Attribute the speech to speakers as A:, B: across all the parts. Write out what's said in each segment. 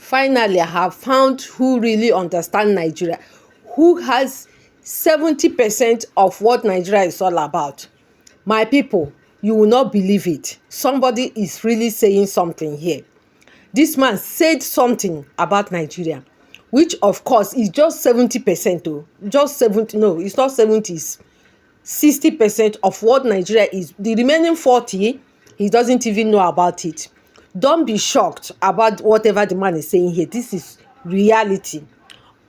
A: Finally, I have found who really understand Nigeria, who has 70% of what Nigeria is all about. My people, you will not believe it. Somebody is really saying something here. This man said something about Nigeria, which of course is just 70% though. Just 70, no, it's not 70, it's 60% of what Nigeria is. The remaining 40, he doesn't even know about it. Don't be shocked about whatever the man is saying here. This is reality.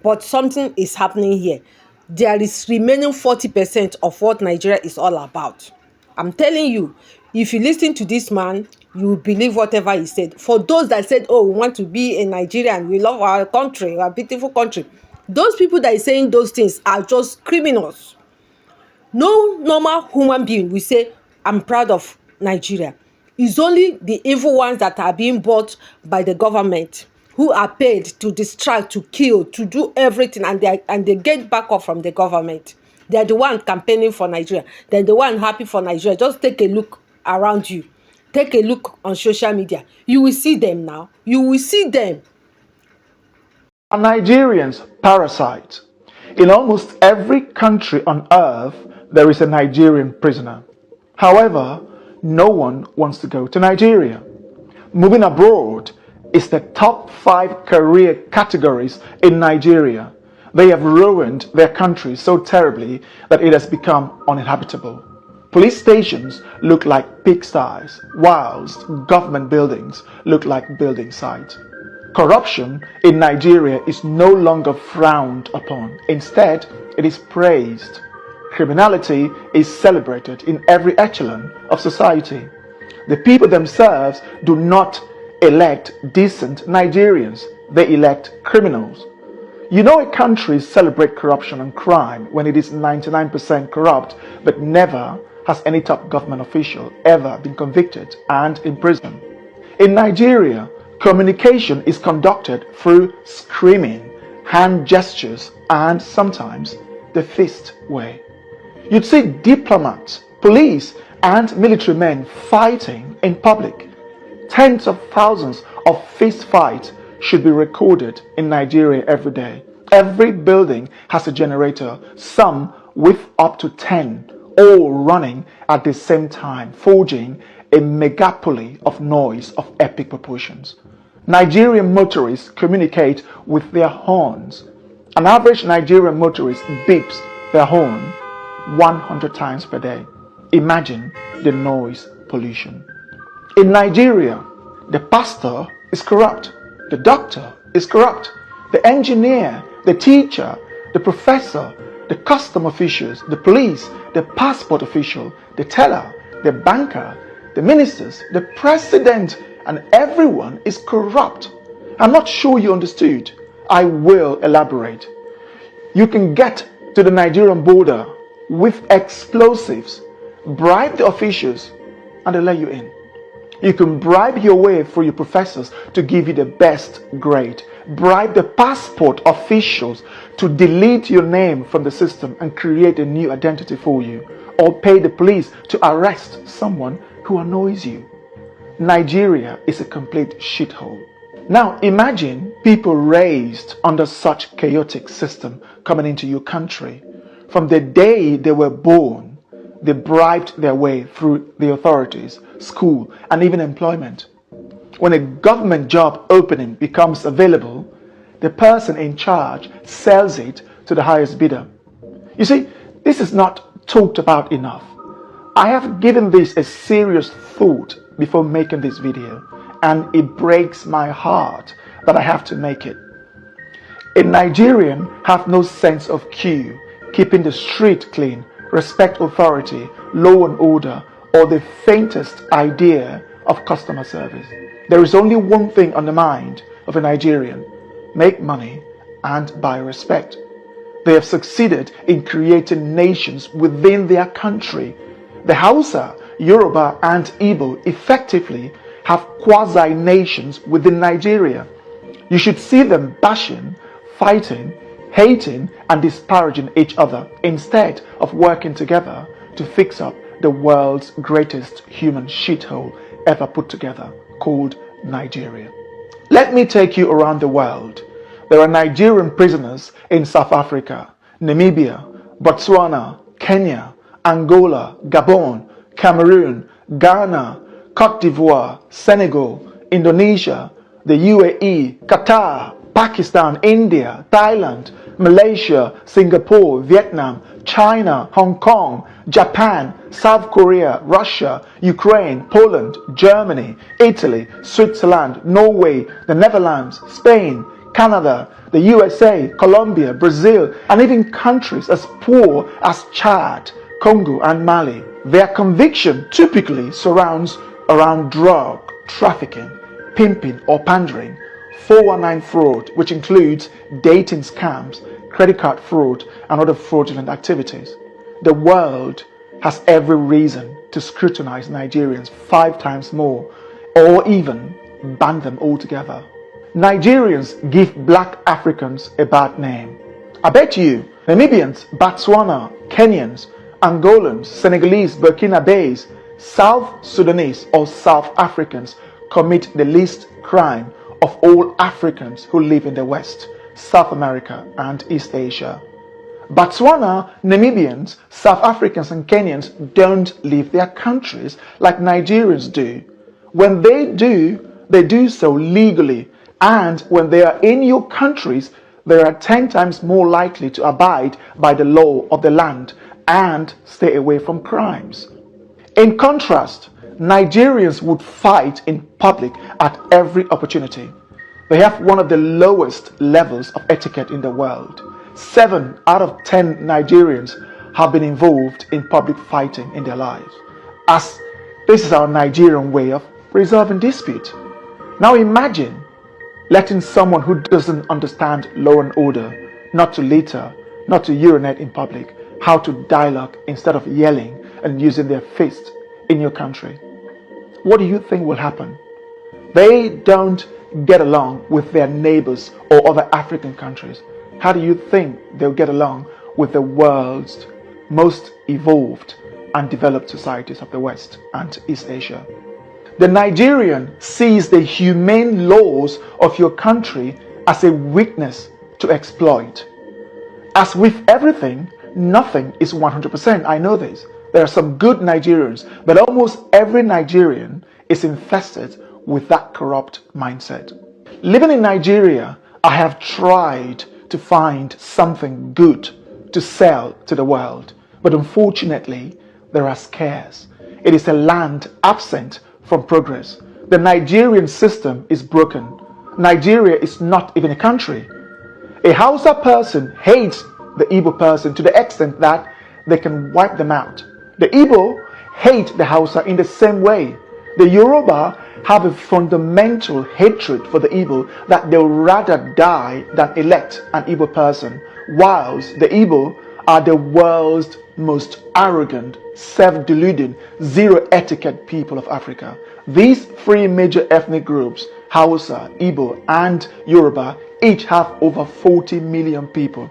A: But something is happening here. There is remaining 40% of what Nigeria is all about. I'm telling you, if you listen to this man, you will believe whatever he said. For those that said, oh, we want to be a Nigerian, we love our country, our beautiful country, those people that are saying those things are just criminals. No normal human being will say, I'm proud of Nigeria. It's only the evil ones that are being bought by the government, who are paid to distract, to kill, to do everything, and they get back up from the government. They're the one campaigning for Nigeria. They're the one happy for Nigeria. Just take a look around you. Take a look on social media. You will see them now. You will see them.
B: Are Nigerians parasites? In almost every country on earth, there is a Nigerian prisoner. However, no one wants to go to Nigeria. Moving abroad is the top 5 career categories in Nigeria. They have ruined their country so terribly that it has become uninhabitable. Police stations look like pigsties, whilst government buildings look like building sites. Corruption in Nigeria is no longer frowned upon. Instead, it is praised. Criminality is celebrated in every echelon of society. The people themselves do not elect decent Nigerians, they elect criminals. You know, a country celebrates corruption and crime when it is 99% corrupt, but never has any top government official ever been convicted and imprisoned. In Nigeria, communication is conducted through screaming, hand gestures, and sometimes the fist way. You'd see diplomats, police, and military men fighting in public. Tens of thousands of fist fights should be recorded in Nigeria every day. Every building has a generator, some with up to 10, all running at the same time, forging a megapoly of noise of epic proportions. Nigerian motorists communicate with their horns. An average Nigerian motorist beeps their horn 100 times per day. Imagine the noise pollution. In Nigeria, the pastor is corrupt, the doctor is corrupt, the engineer, the teacher, the professor, the custom officials, the police, the passport official, the teller, the banker, the ministers, the president, and everyone is corrupt. I'm not sure you understood. I will elaborate. You can get to the Nigerian border with explosives, bribe the officials, and they let you in. You can bribe your way through your professors to give you the best grade. Bribe the passport officials to delete your name from the system and create a new identity for you. Or pay the police to arrest someone who annoys you. Nigeria is a complete shithole. Now imagine people raised under such chaotic system coming into your country. From the day they were born, they bribed their way through the authorities, school, and even employment. When a government job opening becomes available, the person in charge sells it to the highest bidder. You see, this is not talked about enough. I have given this a serious thought before making this video, and it breaks my heart that I have to make it. A Nigerian have no sense of queue, keeping the street clean, respect authority, law and order, or the faintest idea of customer service. There is only one thing on the mind of a Nigerian: make money and buy respect. They have succeeded in creating nations within their country. The Hausa, Yoruba, and Igbo effectively have quasi-nations within Nigeria. You should see them bashing, fighting, hating, and disparaging each other instead of working together to fix up the world's greatest human shithole ever put together, called Nigeria. Let me take you around the world. There are Nigerian prisoners in South Africa, Namibia, Botswana, Kenya, Angola, Gabon, Cameroon, Ghana, Cote d'Ivoire, Senegal, Indonesia, the UAE, Qatar, Pakistan, India, Thailand, Malaysia, Singapore, Vietnam, China, Hong Kong, Japan, South Korea, Russia, Ukraine, Poland, Germany, Italy, Switzerland, Norway, the Netherlands, Spain, Canada, the USA, Colombia, Brazil, and even countries as poor as Chad, Congo, and Mali. Their conviction typically surrounds around drug trafficking, pimping or pandering, 419 fraud, which includes dating scams, credit card fraud, and other fraudulent activities. The world has every reason to scrutinize Nigerians 5 times more, or even ban them altogether. Nigerians give black Africans a bad name. I bet you Namibians, Botswana, Kenyans, Angolans, Senegalese, Burkinabes, South Sudanese, or South Africans commit the least crime of all Africans who live in the West, South America, and East Asia. Botswana, Namibians, South Africans, and Kenyans don't leave their countries like Nigerians do. When they do so legally, and when they are in your countries, they are 10 times more likely to abide by the law of the land and stay away from crimes. In contrast, Nigerians would fight in public at every opportunity. They have one of the lowest levels of etiquette in the world. 7 out of 10 Nigerians have been involved in public fighting in their lives, as this is our Nigerian way of resolving dispute. Now imagine letting someone who doesn't understand law and order not to litter, not to urinate in public, how to dialogue instead of yelling and using their fists in your country. What do you think will happen? They don't get along with their neighbors or other African countries. How do you think they'll get along with the world's most evolved and developed societies of the West and East Asia? The Nigerian sees the humane laws of your country as a weakness to exploit. As with everything, nothing is 100%. I know this. There are some good Nigerians, but almost every Nigerian is infested with that corrupt mindset. Living in Nigeria, I have tried to find something good to sell to the world, but unfortunately, there are scarce. It is a land absent from progress. The Nigerian system is broken. Nigeria is not even a country. A Hausa person hates the Igbo person to the extent that they can wipe them out. The Igbo hate the Hausa in the same way. The Yoruba have a fundamental hatred for the Igbo that they'll rather die than elect an Igbo person, whilst the Igbo are the world's most arrogant, self-deluding, zero-etiquette people of Africa. These 3 major ethnic groups, Hausa, Igbo, and Yoruba, each have over 40 million people,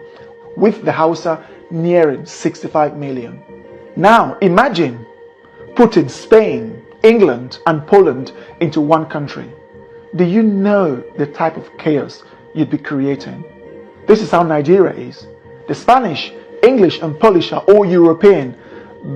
B: with the Hausa nearing 65 million. Now imagine putting Spain, England, and Poland into one country. Do you know the type of chaos you'd be creating? This is how Nigeria is. The Spanish, English, and Polish are all European,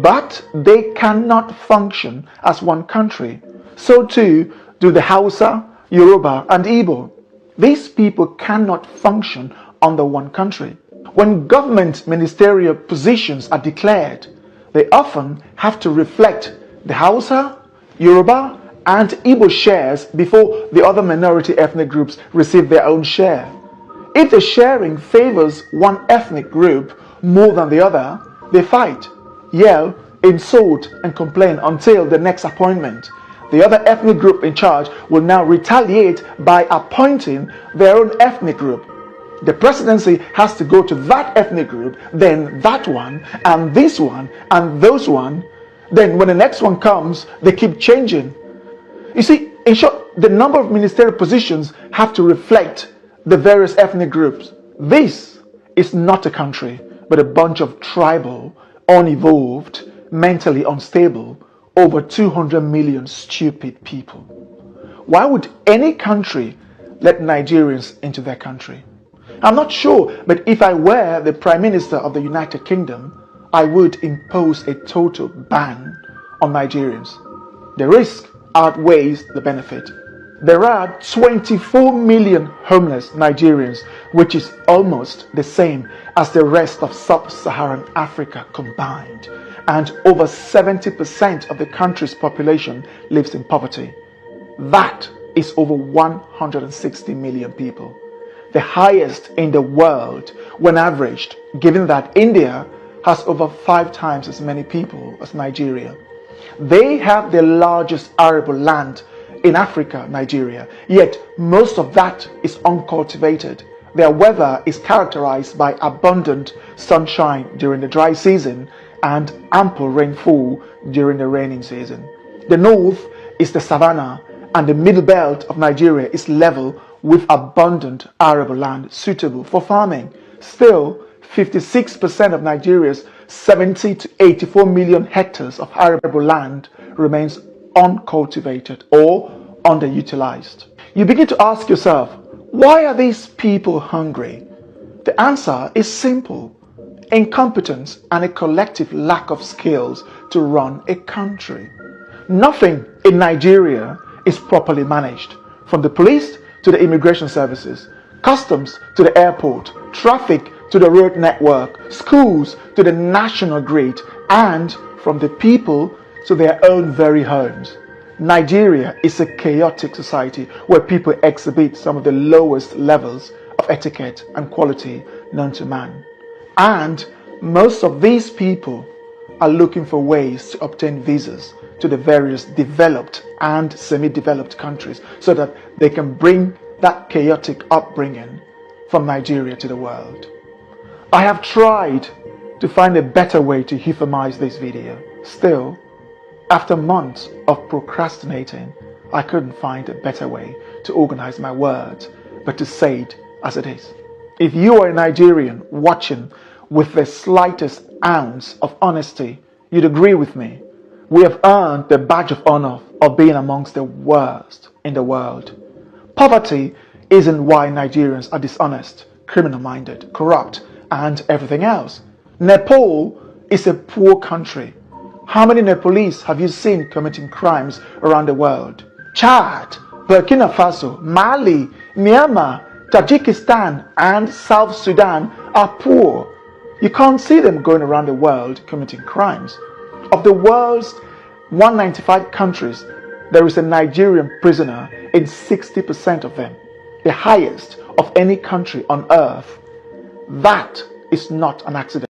B: but they cannot function as one country. So too do the Hausa, Yoruba, and Igbo. These people cannot function under one country. When government ministerial positions are declared, they often have to reflect the Hausa, Yoruba, and Igbo shares before the other minority ethnic groups receive their own share. If the sharing favors one ethnic group more than the other, they fight, yell, insult, and complain until the next appointment. The other ethnic group in charge will now retaliate by appointing their own ethnic group. The presidency has to go to that ethnic group, then that one, and this one, and those one. Then when the next one comes, they keep changing. You see, in short, the number of ministerial positions have to reflect the various ethnic groups. This is not a country, but a bunch of tribal, unevolved, mentally unstable, over 200 million stupid people. Why would any country let Nigerians into their country. I'm not sure, but if I were the Prime Minister of the United Kingdom, I would impose a total ban on Nigerians. The risk outweighs the benefit. There are 24 million homeless Nigerians, which is almost the same as the rest of sub-Saharan Africa combined, and over 70% of the country's population lives in poverty. That is over 160 million people, the highest in the world when averaged, given that India has over 5 times as many people as Nigeria. They have the largest arable land in Africa, Nigeria, yet most of that is uncultivated. Their weather is characterized by abundant sunshine during the dry season and ample rainfall during the raining season. The north is the savannah, and the middle belt of Nigeria is level with abundant arable land suitable for farming. Still, 56% of Nigeria's 70 to 84 million hectares of arable land remains uncultivated or underutilized. You begin to ask yourself, why are these people hungry? The answer is simple: incompetence and a collective lack of skills to run a country. Nothing in Nigeria is properly managed, from the police to the immigration services, customs to the airport, traffic to the road network, schools to the national grid, and from the people to their own very homes. Nigeria is a chaotic society where people exhibit some of the lowest levels of etiquette and quality known to man. And most of these people are looking for ways to obtain visas to the various developed and semi-developed countries so that they can bring that chaotic upbringing from Nigeria to the world. I have tried to find a better way to euphemize this video. Still, after months of procrastinating, I couldn't find a better way to organize my words, but to say it as it is. If you are a Nigerian watching with the slightest ounce of honesty, you'd agree with me. We have earned the badge of honor of being amongst the worst in the world. Poverty isn't why Nigerians are dishonest, criminal-minded, corrupt, and everything else. Nepal is a poor country. How many Nepalese have you seen committing crimes around the world? Chad, Burkina Faso, Mali, Myanmar, Tajikistan, and South Sudan are poor. You can't see them going around the world committing crimes. Of the world's 195 countries, there is a Nigerian prisoner in 60% of them, the highest of any country on earth. That is not an accident.